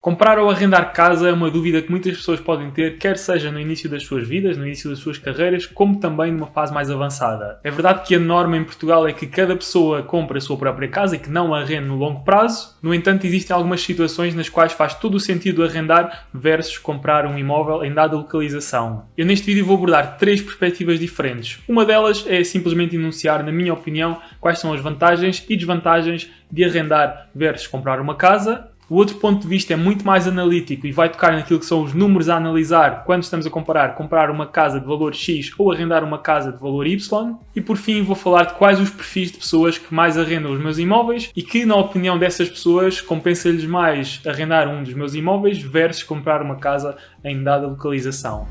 Comprar ou arrendar casa é uma dúvida que muitas pessoas podem ter, quer seja no início das suas vidas, no início das suas carreiras, como também numa fase mais avançada. É verdade que a norma em Portugal é que cada pessoa compra a sua própria casa e que não arrende no longo prazo. No entanto, existem algumas situações nas quais faz todo o sentido arrendar versus comprar um imóvel em dada localização. Eu neste vídeo vou abordar 3 perspectivas diferentes. Uma delas é simplesmente enunciar, na minha opinião, quais são as vantagens e desvantagens de arrendar versus comprar uma casa. O outro ponto de vista é muito mais analítico e vai tocar naquilo que são os números a analisar quando estamos a comprar uma casa de valor X ou arrendar uma casa de valor Y. E por fim vou falar de quais os perfis de pessoas que mais arrendam os meus imóveis e que, na opinião dessas pessoas, compensa-lhes mais arrendar um dos meus imóveis versus comprar uma casa em dada localização.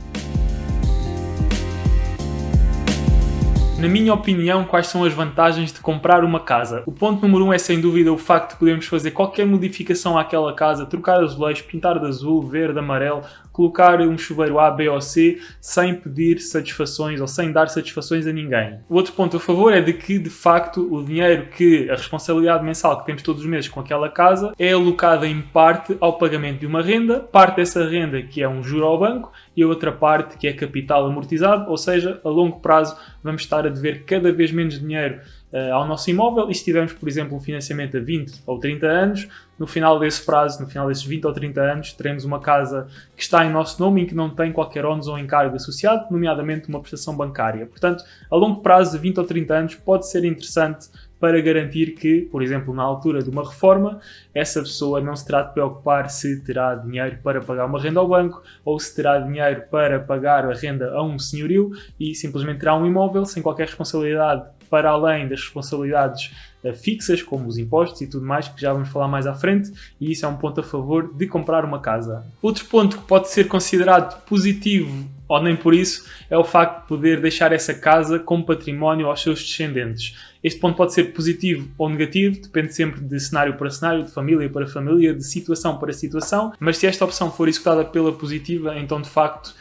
Na minha opinião, quais são as vantagens de comprar uma casa? O ponto número 1 é sem dúvida o facto de podermos fazer qualquer modificação àquela casa, trocar azulejos, pintar de azul, verde, amarelo, colocar um chuveiro A, B ou C, sem pedir satisfações ou sem dar satisfações a ninguém. O outro ponto a favor é de que, de facto, o dinheiro a responsabilidade mensal que temos todos os meses com aquela casa é alocada em parte ao pagamento de uma renda, parte dessa renda que é um juro ao banco e a outra parte que é capital amortizado, ou seja, a longo prazo vamos estar a dever cada vez menos dinheiro ao nosso imóvel e se tivermos, por exemplo, um financiamento a 20 ou 30 anos, no final desse prazo, no final desses 20 ou 30 anos, teremos uma casa que está em nosso nome e que não tem qualquer ónus ou encargo associado, nomeadamente uma prestação bancária. Portanto, a longo prazo, de 20 ou 30 anos, pode ser interessante para garantir que, por exemplo, na altura de uma reforma, essa pessoa não se terá de preocupar se terá dinheiro para pagar uma renda ao banco ou se terá dinheiro para pagar a renda a um senhorio e simplesmente terá um imóvel sem qualquer responsabilidade para além das responsabilidades fixas, como os impostos e tudo mais, que já vamos falar mais à frente, e isso é um ponto a favor de comprar uma casa. Outro ponto que pode ser considerado positivo, ou nem por isso, é o facto de poder deixar essa casa como património aos seus descendentes. Este ponto pode ser positivo ou negativo, depende sempre de cenário para cenário, de família para família, de situação para situação, mas se esta opção for executada pela positiva, então de facto,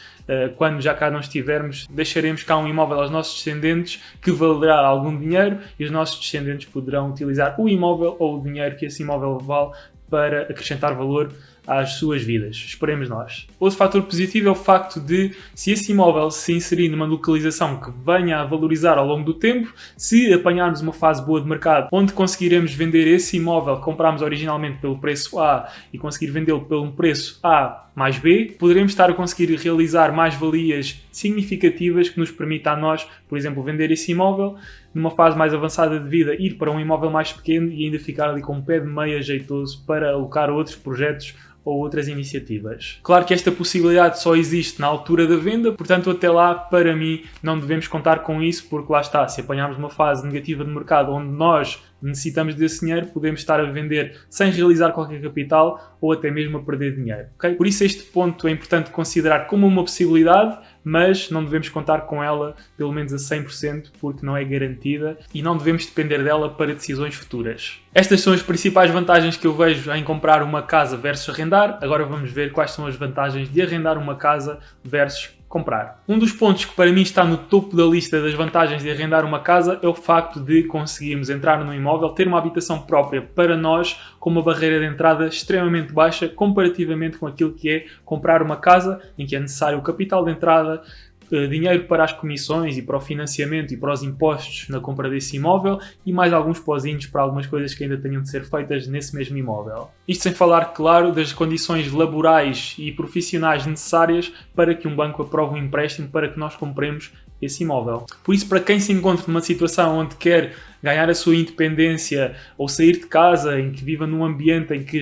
quando já cá não estivermos, deixaremos cá um imóvel aos nossos descendentes que valerá algum dinheiro e os nossos descendentes poderão utilizar o imóvel ou o dinheiro que esse imóvel vale para acrescentar valor às suas vidas. Esperemos nós. Outro fator positivo é o facto de, se esse imóvel se inserir numa localização que venha a valorizar ao longo do tempo, se apanharmos uma fase boa de mercado onde conseguiremos vender esse imóvel que comprámos originalmente pelo preço A e conseguir vendê-lo pelo preço A mais B, poderemos estar a conseguir realizar mais-valias significativas que nos permita a nós, por exemplo, vender esse imóvel numa fase mais avançada de vida, ir para um imóvel mais pequeno e ainda ficar ali com um pé de meia jeitoso para alocar a outros projetos ou outras iniciativas. Claro que esta possibilidade só existe na altura da venda, portanto até lá, para mim, não devemos contar com isso, porque lá está, se apanharmos uma fase negativa de mercado onde nós necessitamos desse dinheiro, podemos estar a vender sem realizar qualquer capital ou até mesmo a perder dinheiro. Okay? Por isso este ponto é importante considerar como uma possibilidade, mas não devemos contar com ela pelo menos a 100% porque não é garantida e não devemos depender dela para decisões futuras. Estas são as principais vantagens que eu vejo em comprar uma casa versus arrendar. Agora vamos ver quais são as vantagens de arrendar uma casa versus comprar. Um dos pontos que para mim está no topo da lista das vantagens de arrendar uma casa é o facto de conseguirmos entrar num imóvel, ter uma habitação própria para nós, com uma barreira de entrada extremamente baixa comparativamente com aquilo que é comprar uma casa em que é necessário o capital de entrada, dinheiro para as comissões e para o financiamento e para os impostos na compra desse imóvel e mais alguns pozinhos para algumas coisas que ainda tenham de ser feitas nesse mesmo imóvel. Isto sem falar, claro, das condições laborais e profissionais necessárias para que um banco aprove um empréstimo para que nós compremos esse imóvel. Por isso, para quem se encontra numa situação onde quer ganhar a sua independência ou sair de casa, em que viva num ambiente em que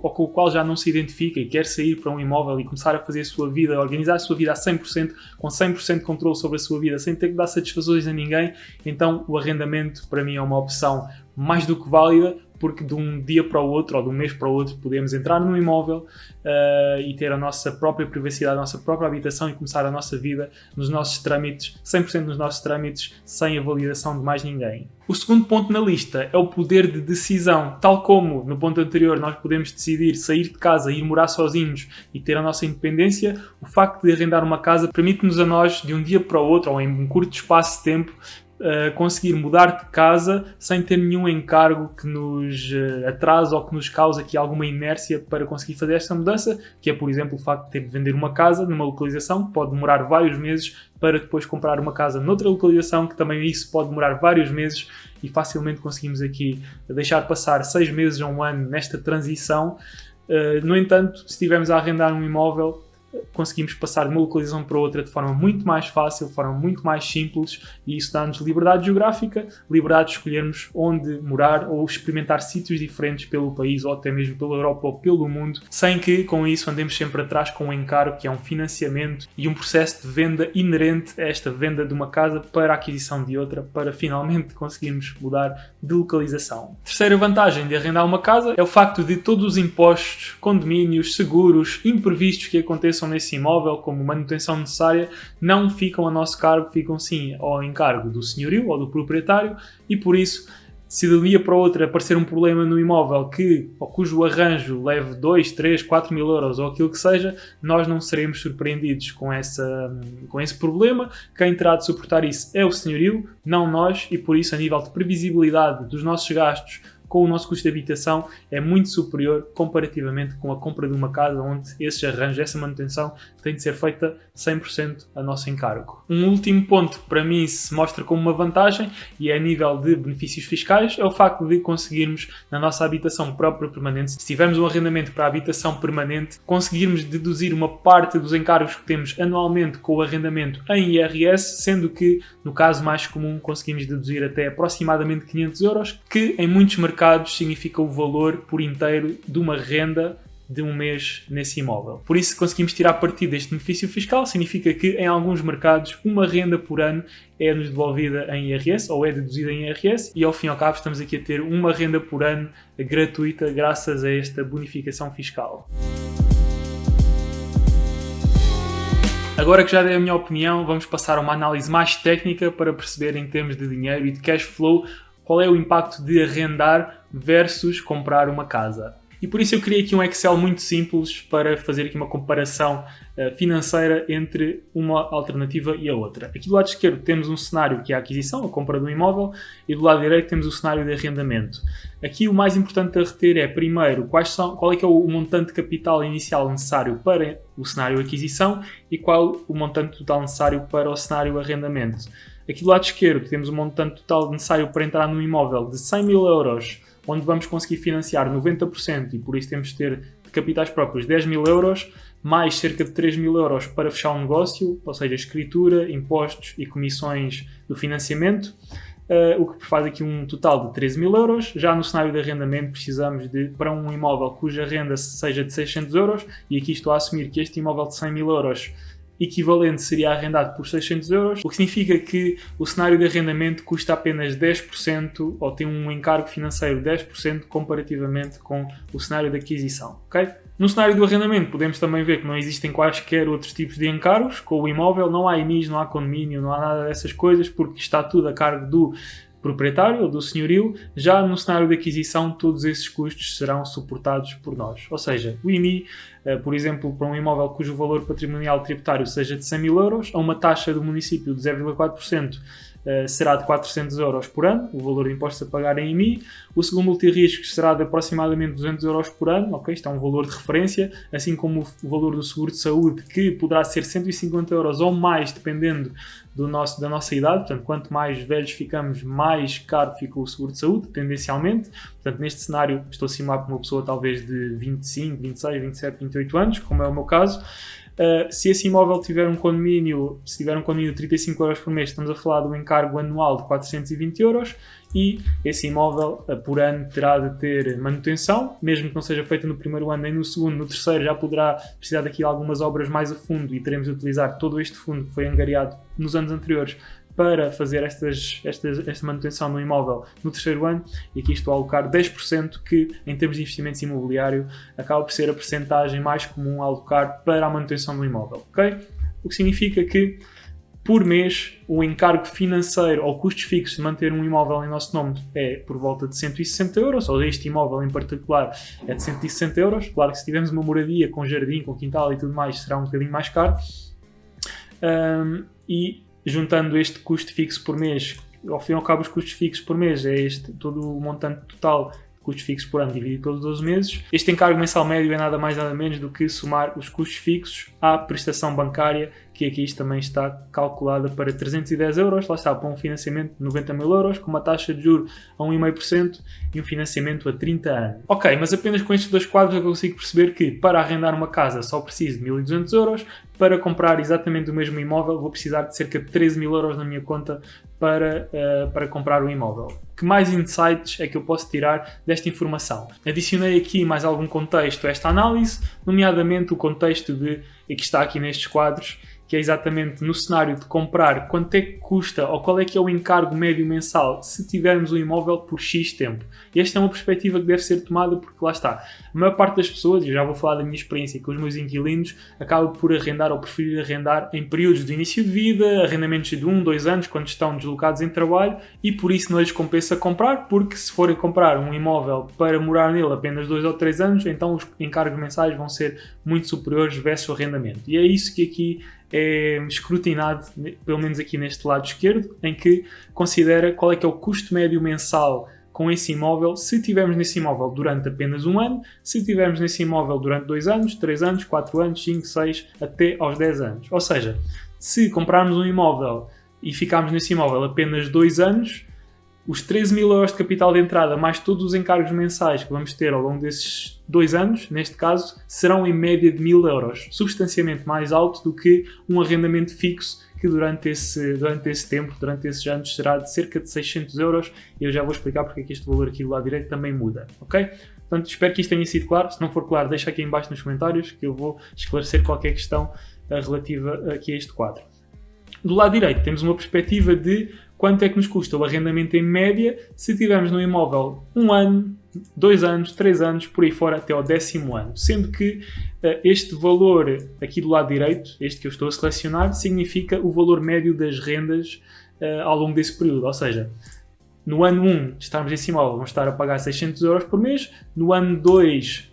ou com o qual já não se identifica e quer sair para um imóvel e começar a fazer a sua vida, organizar a sua vida a 100%, com 100% de controle sobre a sua vida, sem ter que dar satisfações a ninguém, então o arrendamento para mim é uma opção mais do que válida, porque de um dia para o outro ou de um mês para o outro podemos entrar num imóvel e ter a nossa própria privacidade, a nossa própria habitação e começar a nossa vida nos nossos trâmites, 100% nos nossos trâmites, sem a validação de mais ninguém. O segundo ponto na lista é o poder de decisão. Tal como no ponto anterior nós podemos decidir sair de casa e ir morar sozinhos e ter a nossa independência, o facto de arrendar uma casa permite-nos a nós, de um dia para o outro ou em um curto espaço de tempo, conseguir mudar de casa sem ter nenhum encargo que nos atrasa ou que nos cause aqui alguma inércia para conseguir fazer esta mudança, que é, por exemplo, o facto de ter de vender uma casa numa localização que pode demorar vários meses para depois comprar uma casa noutra localização, que também isso pode demorar vários meses, e facilmente conseguimos aqui deixar passar 6 meses a 1 ano nesta transição. No entanto, se estivermos a arrendar um imóvel, conseguimos passar de uma localização para outra de forma muito mais fácil, de forma muito mais simples, e isso dá-nos liberdade geográfica, liberdade de escolhermos onde morar ou experimentar sítios diferentes pelo país ou até mesmo pela Europa ou pelo mundo, sem que com isso andemos sempre atrás com um encargo que é um financiamento e um processo de venda inerente a esta venda de uma casa para a aquisição de outra, para finalmente conseguirmos mudar de localização. Terceira vantagem de arrendar uma casa é o facto de todos os impostos, condomínios, seguros, imprevistos que aconteçam nesse imóvel, como manutenção necessária, não ficam a nosso cargo, ficam sim ao encargo do senhorio ou do proprietário, e por isso, se de um dia para o outro aparecer um problema no imóvel cujo arranjo leve 2, 3, 4 mil euros ou aquilo que seja, nós não seremos surpreendidos com esse problema. Quem terá de suportar isso é o senhorio, não nós, e por isso a nível de previsibilidade dos nossos gastos com o nosso custo de habitação é muito superior comparativamente com a compra de uma casa onde esses arranjos, essa manutenção tem de ser feita 100% a nosso encargo. Um último ponto que para mim se mostra como uma vantagem e é a nível de benefícios fiscais é o facto de conseguirmos na nossa habitação própria permanente, se tivermos um arrendamento para a habitação permanente, conseguirmos deduzir uma parte dos encargos que temos anualmente com o arrendamento em IRS, sendo que no caso mais comum conseguimos deduzir até aproximadamente 500 euros, que em muitos mercados significa o valor por inteiro de uma renda de um mês nesse imóvel. Por isso, conseguimos tirar partido deste benefício fiscal, significa que em alguns mercados uma renda por ano é-nos devolvida em IRS ou é deduzida em IRS e ao fim e ao cabo estamos aqui a ter uma renda por ano gratuita graças a esta bonificação fiscal. Agora que já dei a minha opinião, vamos passar a uma análise mais técnica para perceber em termos de dinheiro e de cash flow qual é o impacto de arrendar versus comprar uma casa. E por isso eu criei aqui um Excel muito simples para fazer aqui uma comparação financeira entre uma alternativa e a outra. Aqui do lado esquerdo temos um cenário que é a aquisição, a compra de um imóvel, e do lado direito temos o cenário de arrendamento. Aqui o mais importante a reter é, primeiro, qual é que é o montante de capital inicial necessário para o cenário de aquisição e qual o montante total necessário para o cenário de arrendamento. Aqui do lado esquerdo temos o montante total necessário para entrar num imóvel de 100 mil euros, onde vamos conseguir financiar 90% e por isso temos de ter de capitais próprios 10 mil euros, mais cerca de 3 mil euros para fechar um negócio, ou seja, escritura, impostos e comissões do financiamento, o que faz aqui um total de 13 mil euros. Já no cenário de arrendamento precisamos para um imóvel cuja renda seja de 600 euros, e aqui estou a assumir que este imóvel de 100 mil euros equivalente seria arrendado por 600 euros, o que significa que o cenário de arrendamento custa apenas 10% ou tem um encargo financeiro de 10% comparativamente com o cenário de aquisição. Okay? No cenário do arrendamento podemos também ver que não existem quaisquer outros tipos de encargos com o imóvel, não há IMIs, não há condomínio, não há nada dessas coisas porque está tudo a cargo do proprietário ou do senhorio. Já no cenário de aquisição todos esses custos serão suportados por nós, ou seja, o IMI, por exemplo, para um imóvel cujo valor patrimonial tributário seja de 100 mil euros, a uma taxa do município de 0,4%, será de 400 euros por ano, o valor de impostos a pagar em IMI. O segundo multirriscos será de aproximadamente 200 euros por ano, ok? Isto é um valor de referência, assim como o valor do seguro de saúde, que poderá ser 150 euros ou mais, dependendo da nossa idade. Portanto, quanto mais velhos ficamos, mais caro fica o seguro de saúde, tendencialmente. Portanto, neste cenário, estou a simular para uma pessoa talvez de 25, 26, 27, 28 anos, como é o meu caso. Se esse imóvel tiver um condomínio, se tiver um condomínio de 35 euros por mês, estamos a falar de um encargo anual de 420 euros e esse imóvel por ano terá de ter manutenção, mesmo que não seja feita no primeiro ano nem no segundo, no terceiro já poderá precisar daqui de algumas obras mais a fundo e teremos de utilizar todo este fundo que foi angariado nos anos anteriores para fazer esta manutenção no imóvel no terceiro ano, e aqui estou a alocar 10%, que em termos de investimento imobiliário acaba por ser a percentagem mais comum a alocar para a manutenção do imóvel, ok? O que significa que por mês o encargo financeiro ou custos fixos de manter um imóvel em nosso nome é por volta de 160 euros, ou este imóvel em particular é de 160 euros. Claro que se tivermos uma moradia com jardim, com quintal e tudo mais, será um bocadinho mais caro. E juntando este custo fixo por mês ao fim e ao cabo os custos fixos por mês é todo o montante total de custos fixos por ano dividido pelos 12 meses. Este encargo mensal médio é nada mais nada menos do que somar os custos fixos à prestação bancária, que aqui também está calculada para 310 euros, lá está, para um financiamento de 90 mil euros, com uma taxa de juros a 1,5% e um financiamento a 30 anos. Ok, mas apenas com estes dois quadros eu consigo perceber que para arrendar uma casa só preciso de 1.200 euros, para comprar exatamente o mesmo imóvel vou precisar de cerca de 13 mil euros na minha conta para comprar o imóvel. Que mais insights é que eu posso tirar desta informação? Adicionei aqui mais algum contexto a esta análise, nomeadamente o contexto que está aqui nestes quadros, que é exatamente no cenário de comprar, quanto é que custa ou qual é que é o encargo médio mensal se tivermos um imóvel por X tempo. E esta é uma perspectiva que deve ser tomada porque lá está, a maior parte das pessoas, e já vou falar da minha experiência com os meus inquilinos, acaba por arrendar ou preferir arrendar em períodos de início de vida, arrendamentos de 1, 2 anos, quando estão deslocados em trabalho, e por isso não lhes compensa comprar, porque se forem comprar um imóvel para morar nele apenas 2 ou 3 anos, então os encargos mensais vão ser muito superiores versus o arrendamento. E é isso que aqui é escrutinado, pelo menos aqui neste lado esquerdo, em que considera qual é que é o custo médio mensal com esse imóvel, se tivermos nesse imóvel durante apenas um ano, se tivermos nesse imóvel durante 2 anos, 3 anos, 4 anos, 5, 6, até aos 10 anos. Ou seja, se comprarmos um imóvel e ficarmos nesse imóvel apenas 2 anos, os 13 mil euros de capital de entrada, mais todos os encargos mensais que vamos ter ao longo desses 2 anos, neste caso, serão em média de 1.000 euros, substancialmente mais alto do que um arrendamento fixo que durante esse tempo, durante esses anos, será de cerca de 600 euros. E eu já vou explicar porque é que este valor aqui do lado direito também muda, ok? Portanto, espero que isto tenha sido claro. Se não for claro, deixa aqui em baixo nos comentários que eu vou esclarecer qualquer questão relativa aqui a este quadro. Do lado direito temos uma perspectiva de quanto é que nos custa o arrendamento em média se tivermos no imóvel 1 ano, 2 anos, 3 anos, por aí fora até ao 10º ano. Sendo que este valor aqui do lado direito, este que eu estou a selecionar, significa o valor médio das rendas ao longo desse período. Ou seja, no ano 1 estarmos nesse imóvel, vamos estar a pagar 600 euros por mês. No ano 2,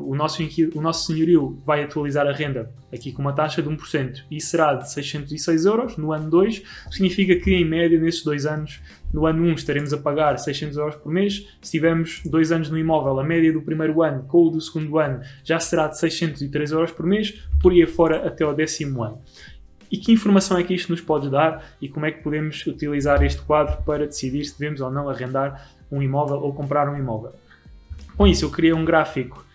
o nosso senhorio vai atualizar a renda aqui com uma taxa de 1% e será de 606 euros no ano 2. Significa que, em média, nesses 2 anos, no ano 1 estaremos a pagar 600 euros por mês. Se tivermos 2 anos no imóvel, a média do primeiro ano com o do segundo ano já será de 603 euros por mês, por aí afora até ao 10º ano. E que informação é que isto nos pode dar e como é que podemos utilizar este quadro para decidir se devemos ou não arrendar um imóvel ou comprar um imóvel? Com isso, eu criei um gráfico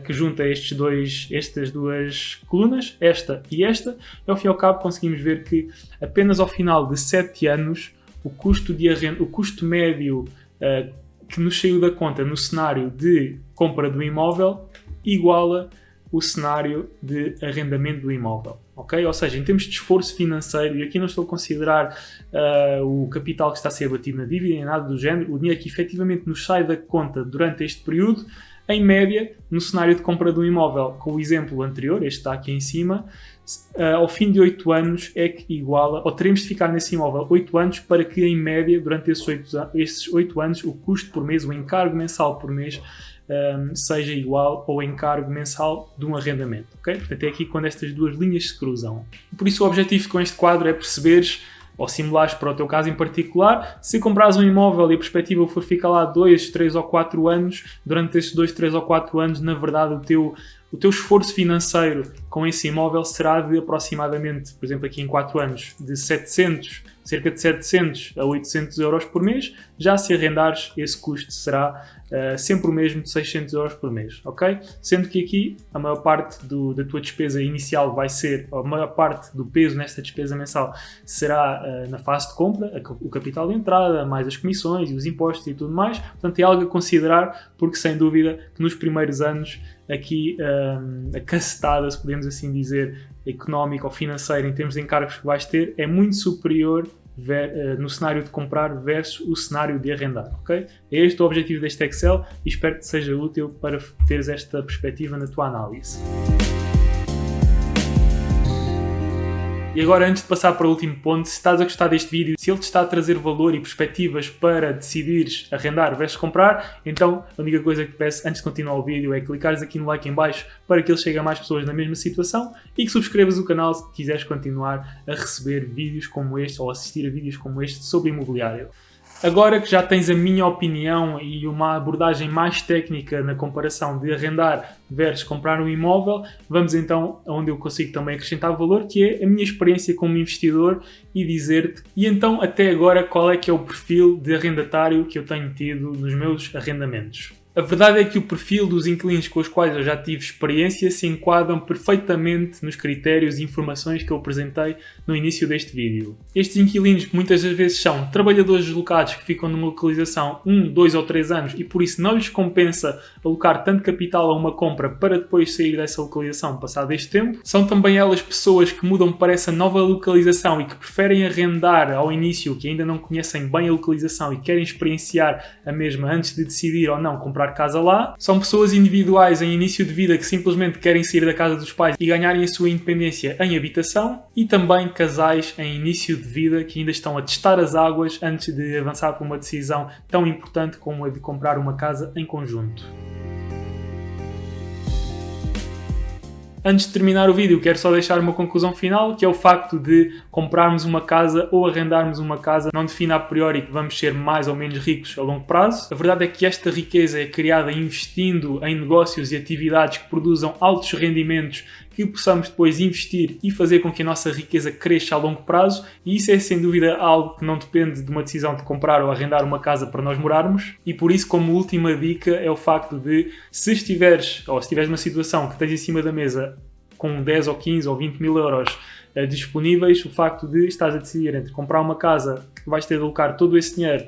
que junta estas duas colunas, esta e esta, e ao fim e ao cabo conseguimos ver que apenas ao final de 7 anos o custo médio que nos saiu da conta no cenário de compra do imóvel iguala o cenário de arrendamento do imóvel. Okay? Ou seja, em termos de esforço financeiro, e aqui não estou a considerar o capital que está a ser abatido na dívida, nem nada do género, o dinheiro que efetivamente nos sai da conta durante este período, em média, no cenário de compra do imóvel, com o exemplo anterior, este está aqui em cima, ao fim de 8 anos é que iguala, ou teremos de ficar nesse imóvel 8 anos para que, em média, durante esses 8 anos, o custo por mês, o encargo mensal por mês, seja igual ao encargo mensal de um arrendamento. Okay? Portanto, é aqui quando estas duas linhas se cruzam. Por isso, o objetivo com este quadro é perceberes, ou simulares para o teu caso em particular, se comprares um imóvel e a perspectiva for ficar lá 2, 3 ou 4 anos, durante esses 2, 3 ou 4 anos, na verdade, o teu esforço financeiro com esse imóvel será de aproximadamente, por exemplo, aqui em 4 anos, de cerca de 700 a 800 euros por mês. Já se arrendares, esse custo será sempre o mesmo, de 600 euros por mês, ok? Sendo que aqui a maior parte da tua despesa inicial vai ser, a maior parte do peso nesta despesa mensal será na fase de compra, o capital de entrada, mais as comissões e os impostos e tudo mais. Portanto, é algo a considerar, porque sem dúvida que nos primeiros anos aqui a cacetada, se podemos assim dizer, económica ou financeira em termos de encargos que vais ter é muito superior no cenário de comprar versus o cenário de arrendar, ok? É este o objetivo deste Excel e espero que seja útil para teres esta perspectiva na tua análise. E agora, antes de passar para o último ponto, se estás a gostar deste vídeo, se ele te está a trazer valor e perspectivas para decidires arrendar versus comprar, então a única coisa que te peço antes de continuar o vídeo é clicares aqui no like em baixo para que ele chegue a mais pessoas na mesma situação e que subscrevas o canal se quiseres continuar a receber vídeos como este ou assistir a vídeos como este sobre imobiliário. Agora que já tens a minha opinião e uma abordagem mais técnica na comparação de arrendar versus comprar um imóvel, vamos então aonde eu consigo também acrescentar valor, que é a minha experiência como investidor e dizer-te, e então até agora qual é que é o perfil de arrendatário que eu tenho tido nos meus arrendamentos. A verdade é que o perfil dos inquilinos com os quais eu já tive experiência se enquadram perfeitamente nos critérios e informações que eu apresentei no início deste vídeo. Estes inquilinos muitas das vezes são trabalhadores deslocados que ficam numa localização 1, 2 ou 3 anos e por isso não lhes compensa alocar tanto capital a uma compra para depois sair dessa localização passado este tempo. São também elas pessoas que mudam para essa nova localização e que preferem arrendar ao início, que ainda não conhecem bem a localização e querem experienciar a mesma antes de decidir ou não comprar casa lá. São pessoas individuais em início de vida que simplesmente querem sair da casa dos pais e ganharem a sua independência em habitação, e também casais em início de vida que ainda estão a testar as águas antes de avançar por uma decisão tão importante como a de comprar uma casa em conjunto. Antes de terminar o vídeo, quero só deixar uma conclusão final, que é o facto de comprarmos uma casa ou arrendarmos uma casa não define a priori que vamos ser mais ou menos ricos a longo prazo. A verdade é que esta riqueza é criada investindo em negócios e atividades que produzam altos rendimentos que possamos depois investir e fazer com que a nossa riqueza cresça a longo prazo, e isso é sem dúvida algo que não depende de uma decisão de comprar ou arrendar uma casa para nós morarmos. E por isso, como última dica, é o facto de, se estiveres numa situação que tens em cima da mesa com 10 ou 15 ou 20 mil euros disponíveis, o facto de estás a decidir entre comprar uma casa que vais ter de alocar todo esse dinheiro,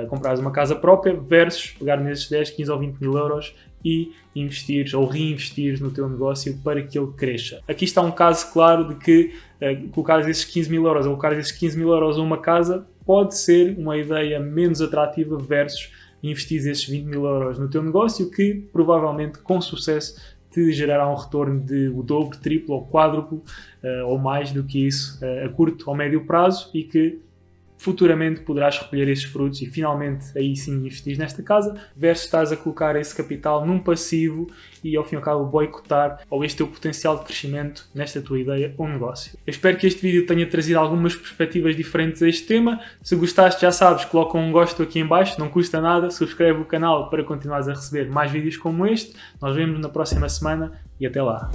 comprares uma casa própria, versus pegar nesses 10, 15 ou 20 mil euros e investires ou reinvestires no teu negócio para que ele cresça. Aqui está um caso claro de que colocares esses 15 mil euros ou colocares esses 15 mil euros a uma casa pode ser uma ideia menos atrativa versus investir esses 20 mil euros no teu negócio, que provavelmente com sucesso te gerará um retorno de o dobro, triplo ou quádruplo ou mais do que isso a curto ou médio prazo, e que futuramente poderás recolher esses frutos e finalmente aí sim investir nesta casa, versus estás a colocar esse capital num passivo e ao fim e ao cabo boicotar ou este teu potencial de crescimento nesta tua ideia ou negócio. Eu espero que este vídeo tenha trazido algumas perspectivas diferentes a este tema. Se gostaste, já sabes, coloca um gosto aqui em baixo, não custa nada, subscreve o canal para continuares a receber mais vídeos como este. Nós vemos na próxima semana e até lá.